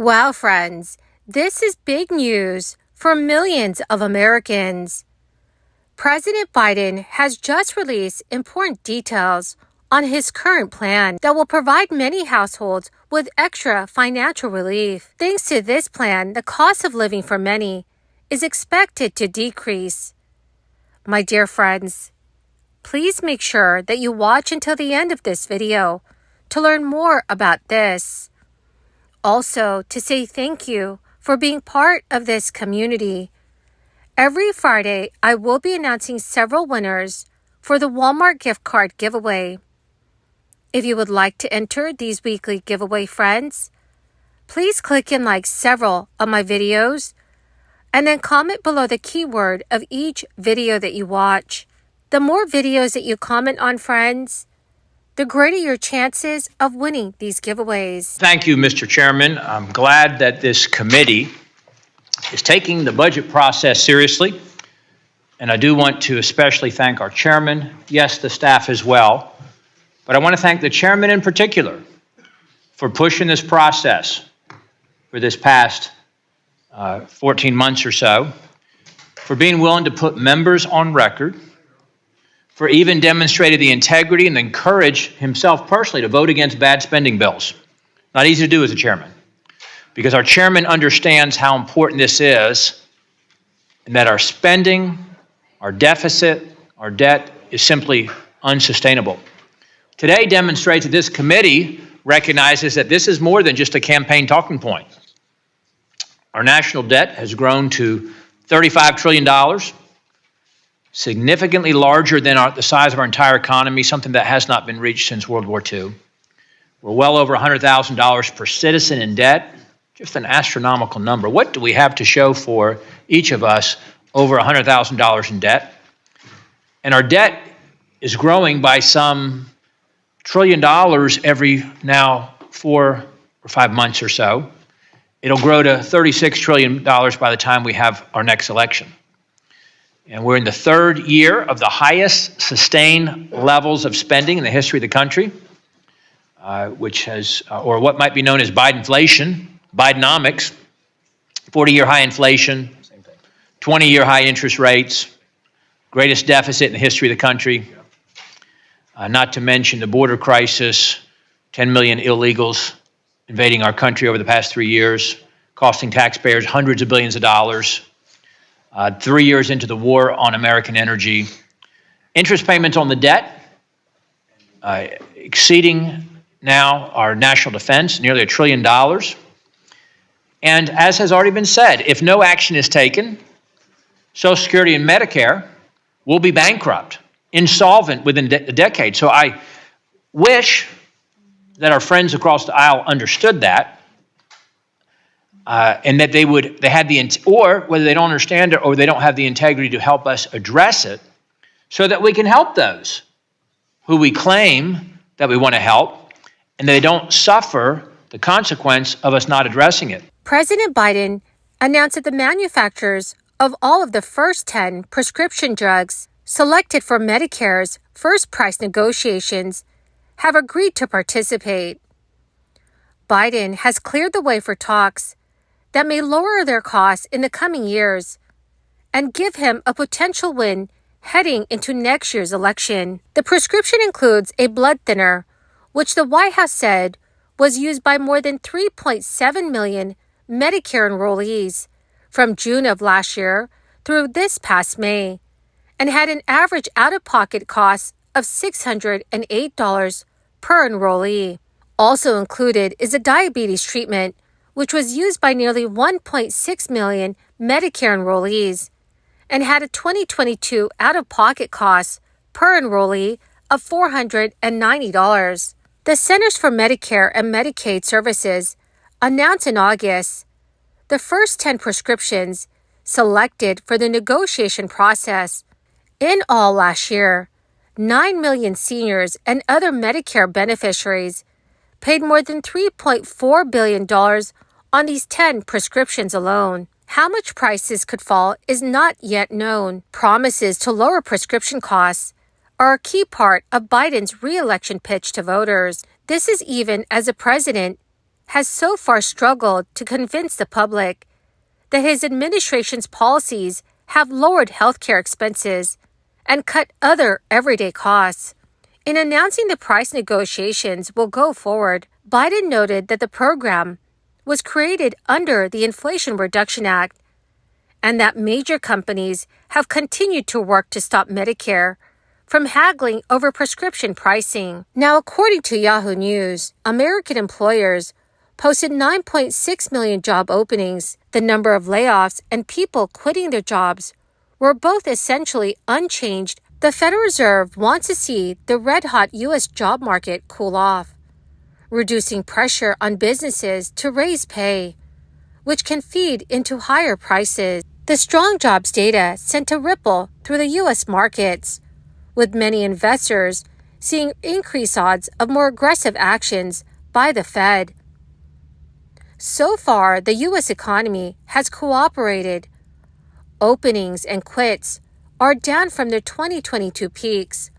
Wow, friends, this is big news for millions of Americans. President Biden has just released important details on his current plan that will provide many households with extra financial relief. Thanks to this plan, the cost of living for many is expected to decrease. My dear friends, please make sure that you watch until the end of this video to learn more about this. Also, to say thank you for being part of this community. Every Friday, I will be announcing several winners for the Walmart gift card giveaway. If you would like to enter these weekly giveaway friends, please click and like several of my videos and then comment below the keyword of each video that you watch. The more videos that you comment on, friends, the greater your chances of winning these giveaways. Thank you, Mr. Chairman. I'm glad that this committee is taking the budget process seriously, and I do want to especially thank our chairman, yes, the staff as well, but I want to thank the chairman in particular for pushing this process for this past 14 months or so, for being willing to put members on record, for even demonstrating the integrity and the courage himself personally to vote against bad spending bills. Not easy to do as a chairman, because our chairman understands how important this is, and that our spending, our deficit, our debt is simply unsustainable. Today demonstrates that this committee recognizes that this is more than just a campaign talking point. Our national debt has grown to $35 trillion, significantly larger than the size of our entire economy, something that has not been reached since World War II. We're well over $100,000 per citizen in debt, just an astronomical number. What do we have to show for each of us over $100,000 in debt? And our debt is growing by some $1 trillion every now 4 or 5 months or so. It'll grow to $36 trillion by the time we have our next election. And we're in the third year of the highest sustained levels of spending in the history of the country, which has, or what might be known as Bidenflation, Bidenomics, 40-year high inflation, 20-year high interest rates, greatest deficit in the history of the country, not to mention the border crisis, 10 million illegals invading our country over the past 3 years, costing taxpayers hundreds of billions of dollars. 3 years into the war on American energy, interest payments on the debt exceeding now our national defense, nearly $1 trillion. And as has already been said, if no action is taken, Social Security and Medicare will be bankrupt, insolvent within a decade. So I wish that our friends across the aisle understood that. And that they had or whether they don't understand it or they don't have the integrity to help us address it, so that we can help those who we claim that we want to help, and they don't suffer the consequence of us not addressing it. President Biden announced that the manufacturers of all of the first 10 prescription drugs selected for Medicare's first price negotiations have agreed to participate. Biden has cleared the way for talks that may lower their costs in the coming years and give him a potential win heading into next year's election. The prescription includes a blood thinner, which the White House said was used by more than 3.7 million Medicare enrollees from June of last year through this past May, and had an average out-of-pocket cost of $608 per enrollee. Also included is a diabetes treatment, which was used by nearly 1.6 million Medicare enrollees and had a 2022 out-of-pocket cost per enrollee of $490. The Centers for Medicare and Medicaid Services announced in August the first 10 prescriptions selected for the negotiation process. In all last year, 9 million seniors and other Medicare beneficiaries paid more than $3.4 billion on these 10 prescriptions alone. How much prices could fall is not yet known. Promises to lower prescription costs are a key part of Biden's re-election pitch to voters. This is even as the president has so far struggled to convince the public that his administration's policies have lowered healthcare expenses and cut other everyday costs. In announcing the price negotiations will go forward, Biden noted that the program was created under the Inflation Reduction Act and that major companies have continued to work to stop Medicare from haggling over prescription pricing. Now, according to Yahoo News, American employers posted 9.6 million job openings. The number of layoffs and people quitting their jobs were both essentially unchanged. The Federal Reserve wants to see the red-hot U.S. job market cool off, reducing pressure on businesses to raise pay, which can feed into higher prices. The strong jobs data sent a ripple through the U.S. markets, with many investors seeing increased odds of more aggressive actions by the Fed. So far, the U.S. economy has cooperated. Openings and quits are down from their 2022 peaks,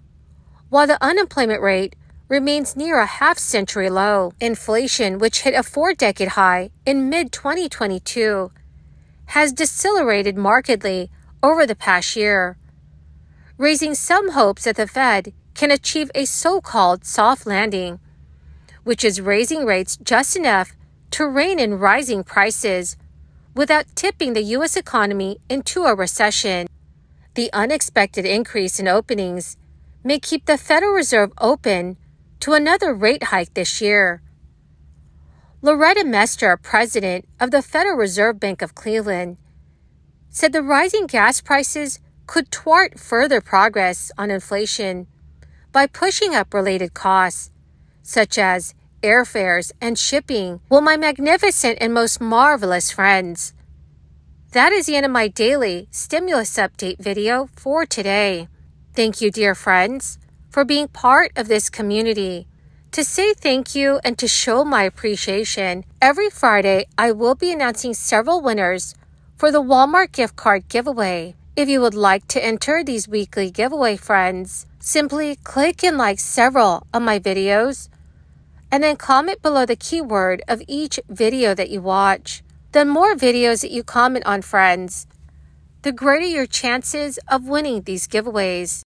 while the unemployment rate remains near a half-century low. Inflation, which hit a four-decade high in mid-2022, has decelerated markedly over the past year, raising some hopes that the Fed can achieve a so-called soft landing, which is raising rates just enough to rein in rising prices without tipping the U.S. economy into a recession. The unexpected increase in openings may keep the Federal Reserve open to another rate hike this year. Loretta Mester, president of the Federal Reserve Bank of Cleveland, said the rising gas prices could thwart further progress on inflation by pushing up related costs, such as airfares and shipping. Well, my magnificent and most marvelous friends, that is the end of my daily stimulus update video for today. Thank you, dear friends, for being part of this community. To say thank you and to show my appreciation, every Friday I will be announcing several winners for the Walmart gift card giveaway. If you would like to enter these weekly giveaway, friends, simply click and like several of my videos and then comment below the keyword of each video that you watch. The more videos that you comment on, friends, the greater your chances of winning these giveaways.